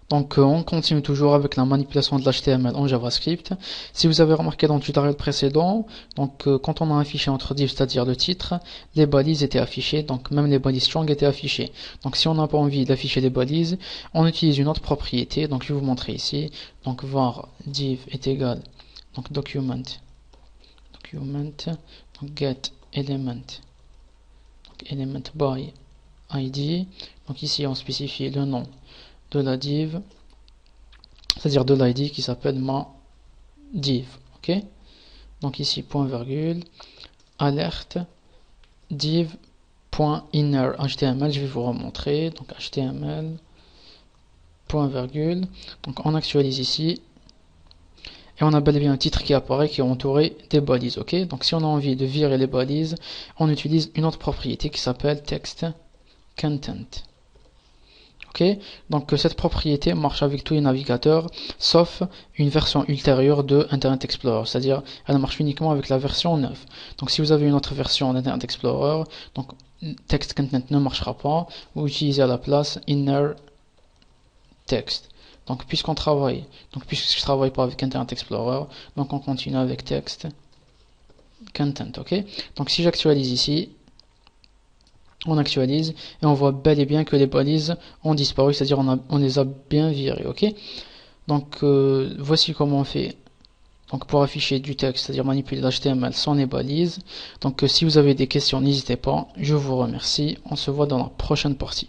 Donc on continue toujours avec la manipulation de l'HTML en JavaScript. Si vous avez remarqué dans le tutoriel précédent, donc quand on a un fichier entre divs, c'est-à-dire le titre, les balises étaient affichées, donc même les balises strong étaient affichées. Donc si on n'a pas envie d'afficher les balises, on utilise une autre propriété. Donc je vais vous montrer ici. Donc var div est égal, donc document, donc get element, donc element by id. Donc ici on spécifie le nom de la div, c'est-à-dire de l'id qui s'appelle ma div. Ok, donc ici point virgule alerte div.inner html. Je vais vous remontrer. Donc html point virgule, donc on actualise ici et on a bel et bien un titre qui apparaît, qui est entouré des balises. Ok, donc si on a envie de virer les balises, on utilise une autre propriété qui s'appelle text content. Ok, donc cette propriété marche avec tous les navigateurs sauf une version ultérieure de Internet Explorer, c'est-à-dire elle marche uniquement avec la version 9. Donc si vous avez une autre version d'Internet Explorer, donc text content ne marchera pas, vous utilisez à la place inner text. Donc puisque je travaille pas avec Internet Explorer, donc on continue avec text content. Ok, donc si j'actualise ici, on actualise et on voit bel et bien que les balises ont disparu, c'est-à-dire on les a bien virées. Ok, donc voici comment on fait donc pour afficher du texte, c'est-à-dire manipuler l'HTML sans les balises. Donc si vous avez des questions, n'hésitez pas. Je vous remercie. On se voit dans la prochaine partie.